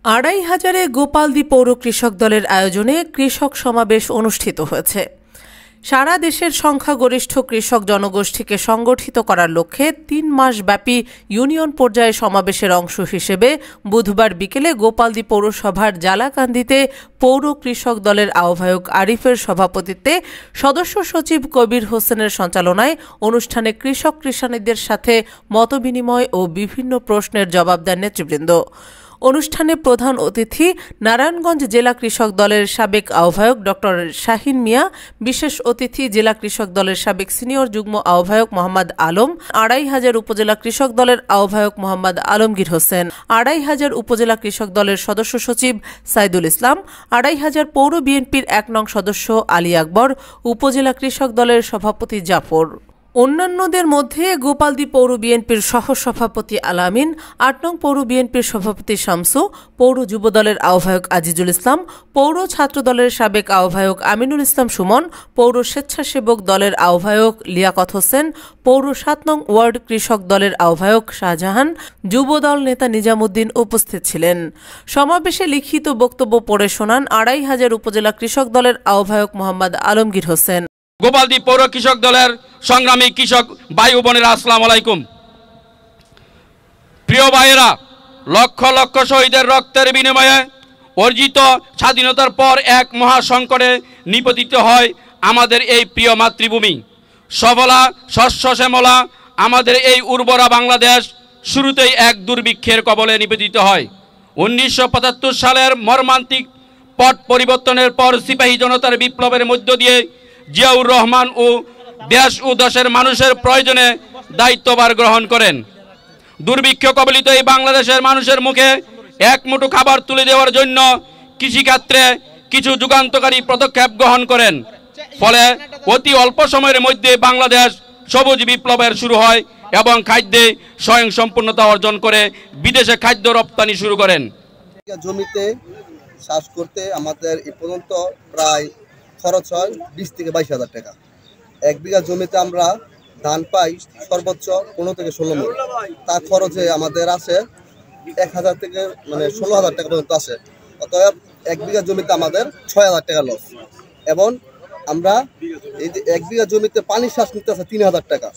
২৫০০ গোপালদি পৌর কৃষক দলের আয়োজনে কৃষক সমাবেশ অনুষ্ঠিত হয়েছে। সারা দেশের সংখ্যাগরিষ্ঠ কৃষক জনগোষ্ঠীকে সংগঠিত করার লক্ষ্যে ৩ মাসব্যাপী ইউনিয়ন পর্যায়ে সমাবেশের অংশ হিসেবে বুধবার বিকেলে গোপালদি পৌরসভার জালাকান্দিতে পৌর কৃষক দলের আহ্বায়ক আরিফের সভাপতিত্বে সদস্য সচিব কবির হোসেনের সঞ্চালনায় অনুষ্ঠানে কৃষক কৃষানীদের সাথে মতবিনিময় ও বিভিন্ন প্রশ্নের জবাব দেন নেতৃবৃন্দ। অনুষ্ঠানে প্রধান অতিথি নারায়ণগঞ্জ জেলা কৃষক দলের সাবেক আহ্বায়ক ড শাহিন মিয়া, বিশেষ অতিথি জেলা কৃষক দলের সাবেক সিনিয়র যুগ্ম আহ্বায়ক মোহাম্মদ আলম, ২৫০০ উপজেলা কৃষক দলের আহ্বায়ক মোহাম্মদ আলমগীর হোসেন, ২৫০০ উপজেলা কৃষক দলের সদস্য সচিব সাইদুল ইসলাম, ২৫০০ পৌর বিএনপির ১ নং সদস্য আলী আকবর, উপজেলা কৃষক দলের সভাপতি জাফর। অন্যান্যদের মধ্যে গোপালদি পৌর বিএনপির সহসভাপতি আলামিন, ৮ নং পৌর বিএনপির সভাপতি শামসু, পৌর যুবদলের আহ্বায়ক আজিজুল ইসলাম, পৌর ছাত্র দলের সাবেক আহ্বায়ক আমিনুল ইসলাম সুমন, পৌর স্বেচ্ছাসেবক দলের আহ্বায়ক লিয়াকত হোসেন, পৌর ৭ নং ওয়ার্ড কৃষক দলের আহ্বায়ক শাহজাহান, যুবদল নেতা নিজামুদ্দিন উপস্থিত ছিলেন। সমাবেশে লিখিত বক্তব্য পড়ে শোনান ২৫০০ উপজেলা কৃষক দলের আহ্বায়ক মোহাম্মদ আলমগীর হোসেন। গোপালদি পৌর কৃষক দলের সংগ্রামী কৃষক ভাই ও বোনেরা, আসসালামু আলাইকুম। প্রিয় ভাইয়েরা, লক্ষ লক্ষ শহীদের রক্তের বিনিময়ে অর্জিত স্বাধীনতার পর এক মহাসংকটে নিপতিত হয় আমাদের এই প্রিয় মাতৃভূমি। সফলা শস্য শ্যামলা আমাদের এই উর্বরা বাংলাদেশ শুরুতেই এক দুর্ভিক্ষের কবলে নিপতিত হয়। ১৯৭৫ সালের মর্মান্তিক পট পরিবর্তনের পর সিপাহী জনতার বিপ্লবের মধ্য দিয়ে জিয়াউর রহমান ও দেশ ও দেশের মানুষের প্রয়োজনে দায়িত্বভার গ্রহণ করেন। দুর্ভিক্ষ কবলিত এই বাংলাদেশের মানুষের মুখে এক মুঠো খাবার তুলে দেওয়ার জন্য কৃষিক্ষেত্রে কিছু যুগান্তকারী পদক্ষেপ গ্রহণ করেন। ফলে অতি অল্প সময়ের মধ্যে বাংলাদেশ সবুজ বিপ্লবের শুরু হয় এবং খাদ্যে স্বয়ংসম্পূর্ণতা অর্জন করে বিদেশে খাদ্য রপ্তানি শুরু করেন। জমিতে চাষ করতে আমাদের এ পর্যন্ত প্রায় খরচ হয় ২০ থেকে ২২,০০০ টাকা। ১ বিঘা জমিতে আমরা ধান পাই সর্বোচ্চ ১৫ থেকে ১৬ মণ। তার খরচে আমাদের আছে ১,০০০ থেকে ১৬,০০০ টাকা পর্যন্ত আছে। অতএব ১ বিঘা জমিতে আমাদের ৬,০০০ টাকা লস। এবং আমরা এই যে ১ বিঘা জমিতে পানি চাষ নিতে আছে ৩,০০০ টাকা।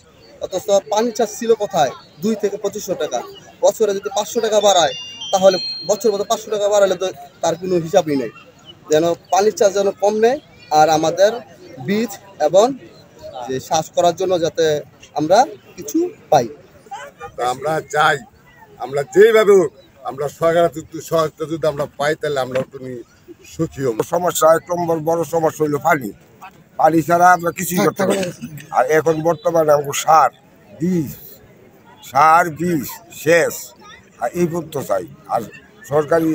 অথচ পানি চাষ ছিল কোথায় ২ থেকে ২৫০০ টাকা। বছরে যদি ৫০০ টাকা বাড়ায়, তাহলে বছর মতো ৫০০ টাকা বাড়ালে তো তার কোনো হিসাবই নেই। যেন পানির চাষ যেন কম নেয়, আর আমাদের বীজ এবং যে চাষ করার জন্য যাতে আমরা কিছু পাই। আমরা চাই আমরা যেভাবে আমরা সরকারের সহায়তা যদি আমরা পাই, তাহলে আমরা তুমি সুখী হব। সমস্যা এক নম্বর বড় সমস্যা হইলো পানি। পানি ছাড়া আমরা কিছুই করতে পারি। আর এখন বর্তমানে আমরা সার বীজ সেচ আর এই পর্যন্ত চাই। আর সরকারি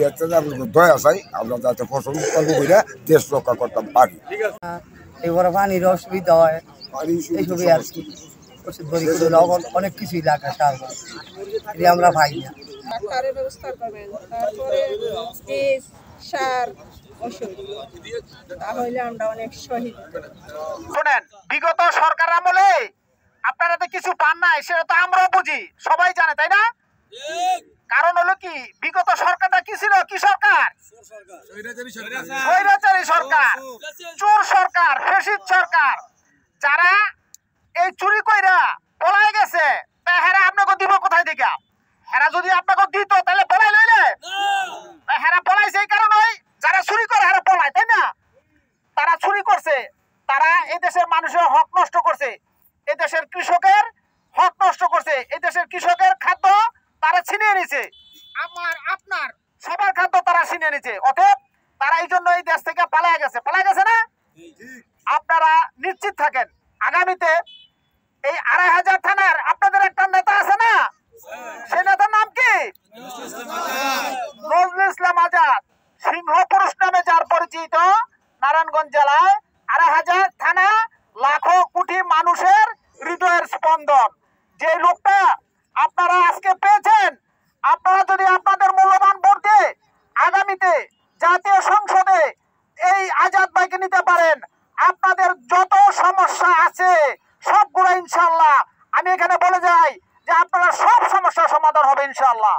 দয়া চাই আমরা যাতে ফসল উৎপাদন করে দেশ রক্ষা করতে পারি। এবার পানির অসুবিধা হয়, এইসবই আর কি। অনেক কিছুই লাগে সার, আমরা পাই না। ডাক্তারের ব্যবস্থা করবেন, তারপরে বীজ সার ওষুধ, তাহলে আমরা অনেক শহীদ। শোনেন, বিগত সরকার আমলে আপনারা তো কিছু পান নাই, সেটা তো আমরাও বুঝি, সবাই জানে, তাই না? কারণ হলো কি, বিগত সরকারটা কি ছিল? কি সরকার? স্বৈরাচারী সরকার, চোর সরকার, ফ্যাসিস্ট সরকার। যারা এই চুরি কইরা পলায় গেছে, তা হেরা আপনাকে দিব কোথায় থেকে? হেরা যদি আপনাকে দিত তাহলে পলাই লইলে? হেরা পলাইছে এই কারণে, যারা চুরি করে হেরা পলায়, তাই না? তারা চুরি করছে, তারা এই দেশের মানুষের হক নষ্ট করছে, এই দেশের কৃষকের হক নষ্ট করছে, এই দেশের কৃষকের খাদ্য তারা ছিনিয়ে নিছে, আপনার সবার খাদ্য তারা ছিনিয়ে নিছে। অতএব তারা এই জন্য এই দেশ থেকে পালায় গেছে না? আপনারা নিশ্চিত থাকেন, আগামীতে এই ২৫০০ থানার আপনাদের একটা নেতা আছে না? সে নেতার নাম কি? নজরুল ইসলাম আজাদ, সিংহ পুরুষ নামে যার পরিচিত। নারায়ণগঞ্জ জেলায় ২৫০০ থানা, লাখো কোটি মানুষের হৃদয়ের স্পন্দন। যে লোকটা আপনারা আজকে পেয়েছেন, আপনারা যদি আপনাদের মূল্যবান ভোট দিয়ে আগামীতে জাতীয় সংসদে এই আজাদ ভাইকে নিতে পারেন, আপনাদের যত সমস্যা আছে সবগুলো ইনশাআল্লাহ, আমি এখানে বলে যাই যে আপনারা সব সমস্যার সমাধান হবে ইনশাআল্লাহ।